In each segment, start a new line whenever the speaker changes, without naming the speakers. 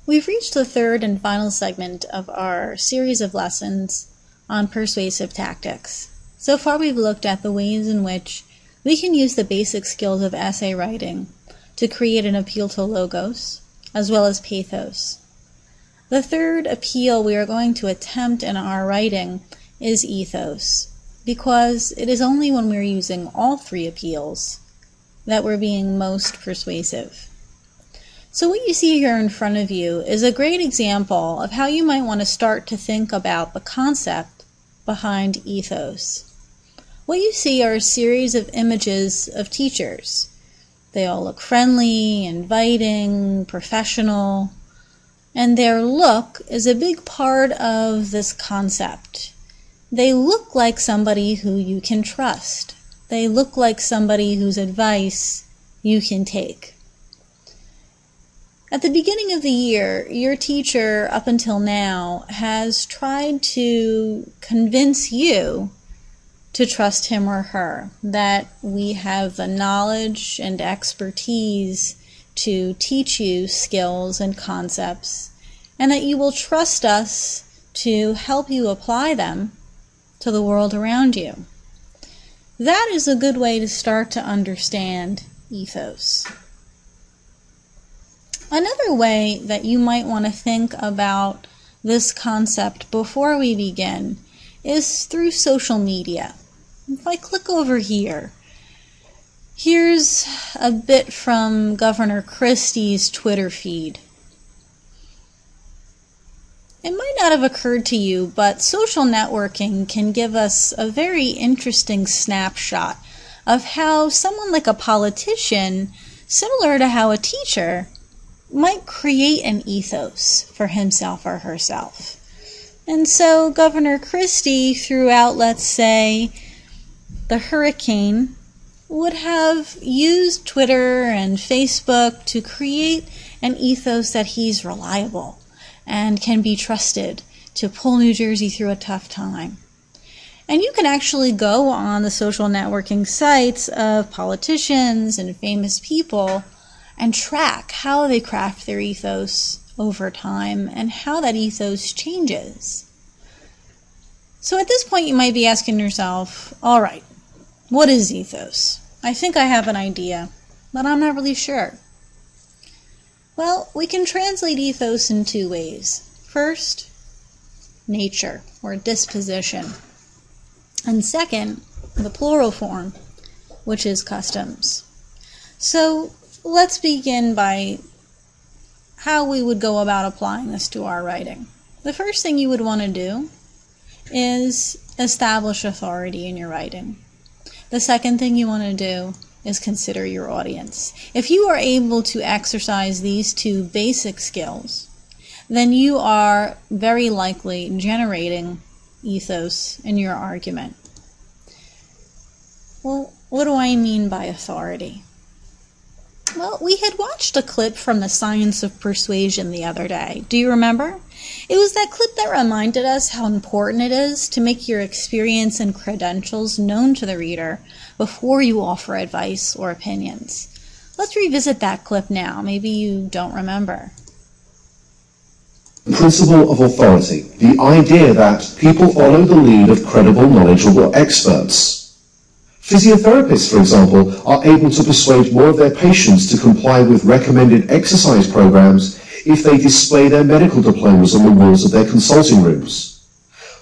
We've reached the third and final segment of our series of lessons on persuasive tactics. So far we've looked at the ways in which we can use the basic skills of essay writing to create an appeal to logos, as well as pathos. The third appeal we are going to attempt in our writing is ethos, because it is only when we're using all three appeals that we're being most persuasive. So what you see here in front of you is a great example of how you might want to start to think about the concept behind ethos. What you see are a series of images of teachers. They all look friendly, inviting, professional, and their look is a big part of this concept. They look like somebody who you can trust. They look like somebody whose advice you can take. At the beginning of the year, your teacher, up until now, has tried to convince you to trust him or her, that we have the knowledge and expertise to teach you skills and concepts, and that you will trust us to help you apply them to the world around you. That is a good way to start to understand ethos. Another way that you might want to think about this concept before we begin is through social media. If I click over here, here's a bit from Governor Christie's Twitter feed. It might not have occurred to you, but social networking can give us a very interesting snapshot of how someone like a politician, similar to how a teacher, might create an ethos for himself or herself. And so Governor Christie, throughout, let's say, the hurricane, would have used Twitter and Facebook to create an ethos that he's reliable and can be trusted to pull New Jersey through a tough time. And you can actually go on the social networking sites of politicians and famous people and track how they craft their ethos over time and how that ethos changes. So at this point you might be asking yourself, all right, what is ethos? I think I have an idea, but I'm not really sure. Well, we can translate ethos in two ways. First, nature or disposition. And second, the plural form, which is customs. So let's begin by how we would go about applying this to our writing. The first thing you would want to do is establish authority in your writing. The second thing you want to do is consider your audience. If you are able to exercise these two basic skills, then you are very likely generating ethos in your argument. Well, what do I mean by authority? Well, we had watched a clip from The Science of Persuasion the other day. Do you remember? It was that clip that reminded us how important it is to make your experience and credentials known to the reader before you offer advice or opinions. Let's revisit that clip now. Maybe you don't remember.
The principle of authority, the idea that people follow the lead of credible, knowledgeable experts. Physiotherapists, for example, are able to persuade more of their patients to comply with recommended exercise programs if they display their medical diplomas on the walls of their consulting rooms.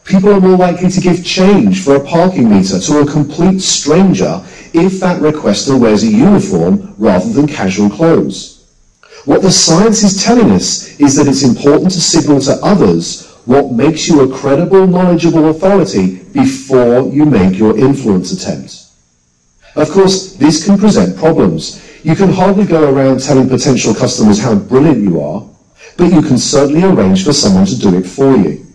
People are more likely to give change for a parking meter to a complete stranger if that requester wears a uniform rather than casual clothes. What the science is telling us is that it's important to signal to others what makes you a credible, knowledgeable authority before you make your influence attempt. Of course, this can present problems. You can hardly go around telling potential customers how brilliant you are, but you can certainly arrange for someone to do it for you.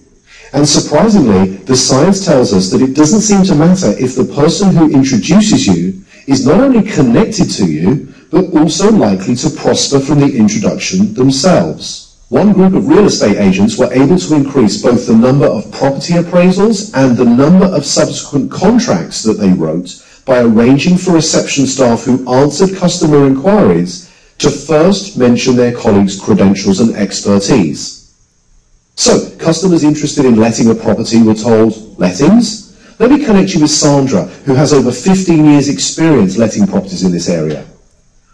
And surprisingly, the science tells us that it doesn't seem to matter if the person who introduces you is not only connected to you, but also likely to prosper from the introduction themselves. One group of real estate agents were able to increase both the number of property appraisals and the number of subsequent contracts that they wrote by arranging for reception staff who answered customer inquiries to first mention their colleagues' credentials and expertise. So, customers interested in letting a property were told, lettings? Let me connect you with Sandra, who has over 15 years' experience letting properties in this area.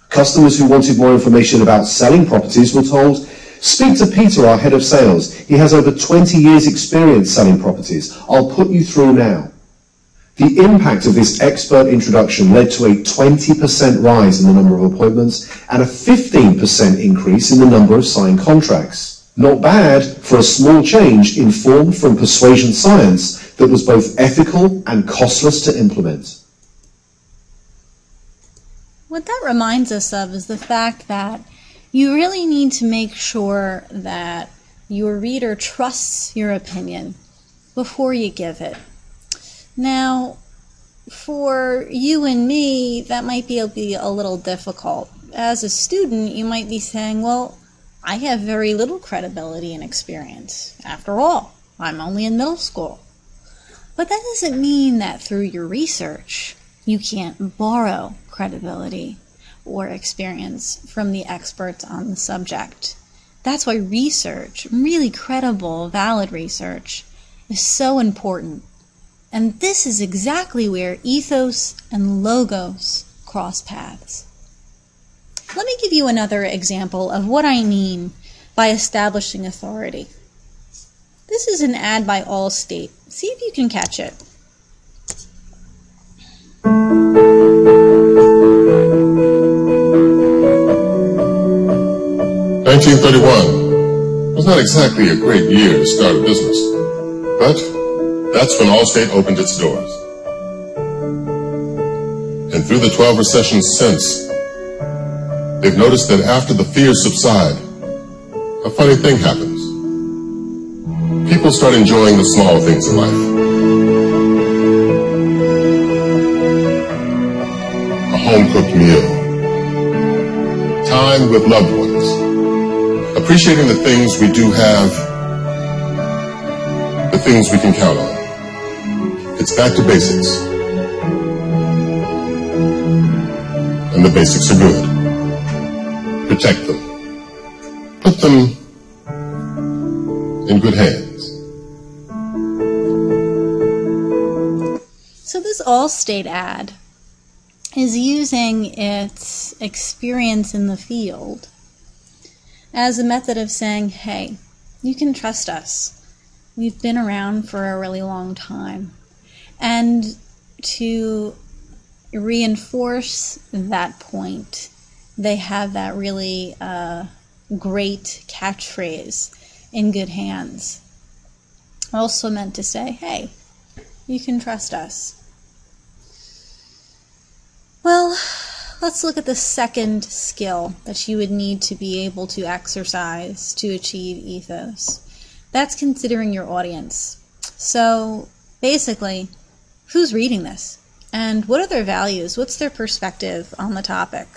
Customers who wanted more information about selling properties were told, speak to Peter, our head of sales. He has over 20 years' experience selling properties. I'll put you through now. The impact of this expert introduction led to a 20% rise in the number of appointments and a 15% increase in the number of signed contracts. Not bad for a small change informed from persuasion science that was both ethical and costless to implement.
What that reminds us of is the fact that you really need to make sure that your reader trusts your opinion before you give it. Now, for you and me, that might be a little difficult. As a student, you might be saying, well, I have very little credibility and experience. After all, I'm only in middle school. But that doesn't mean that through your research, you can't borrow credibility or experience from the experts on the subject. That's why research, really credible, valid research, is so important. And this is exactly where ethos and logos cross paths. Let me give you another example of what I mean by establishing authority. This is an ad by Allstate. See if you can catch it.
1931 was not exactly a great year to start a business, but that's when Allstate opened its doors. And through the 12 recessions since, they've noticed that after the fears subside, a funny thing happens. People start enjoying the small things in life. A home-cooked meal, time with loved ones, appreciating the things we do have, the things we can count on. It's back to basics. And the basics are good. Protect them. Put them in good hands.
So this Allstate ad is using its experience in the field as a method of saying, hey, you can trust us. We've been around for a really long time. And to reinforce that point, they have that really great catchphrase, in good hands. Also meant to say, hey, you can trust us. Well, let's look at the second skill that you would need to be able to exercise to achieve ethos. That's considering your audience. So basically, who's reading this? And what are their values? What's their perspective on the topic?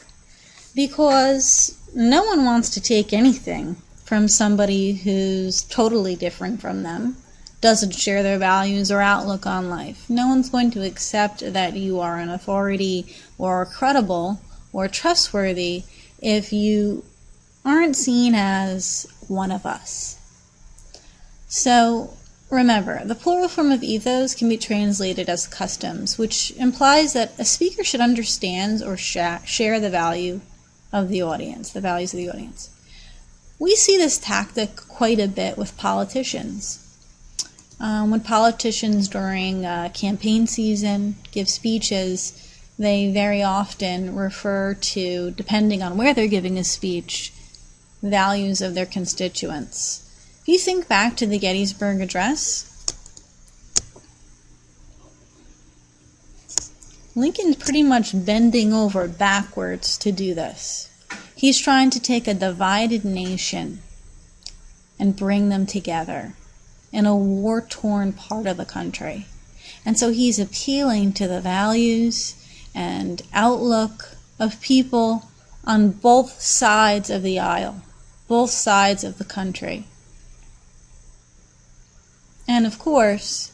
Because no one wants to take anything from somebody who's totally different from them, doesn't share their values or outlook on life. No one's going to accept that you are an authority or credible or trustworthy if you aren't seen as one of us. So remember, the plural form of ethos can be translated as customs, which implies that a speaker should understand or share the value of the audience, the values of the audience. We see this tactic quite a bit with politicians. When politicians during campaign season give speeches, they very often refer to, depending on where they're giving a speech, values of their constituents. If you think back to the Gettysburg Address, Lincoln's pretty much bending over backwards to do this. He's trying to take a divided nation and bring them together in a war-torn part of the country. And so he's appealing to the values and outlook of people on both sides of the aisle, both sides of the country. And of course,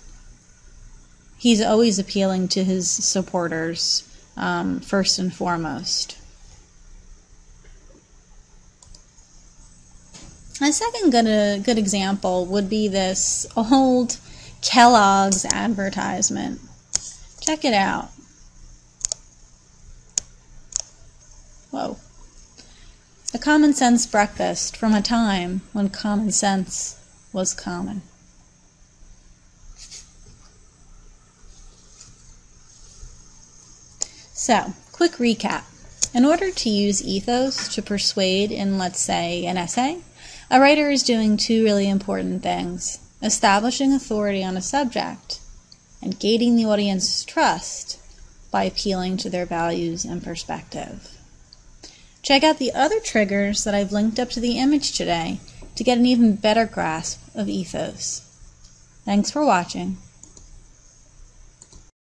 he's always appealing to his supporters first and foremost. A second good example would be this old Kellogg's advertisement. Check it out. Whoa. A common sense breakfast from a time when common sense was common. So, quick recap. In order to use ethos to persuade in, let's say, an essay, a writer is doing two really important things: establishing authority on a subject and gaining the audience's trust by appealing to their values and perspective. Check out the other triggers that I've linked up to the image today to get an even better grasp of ethos. Thanks for watching.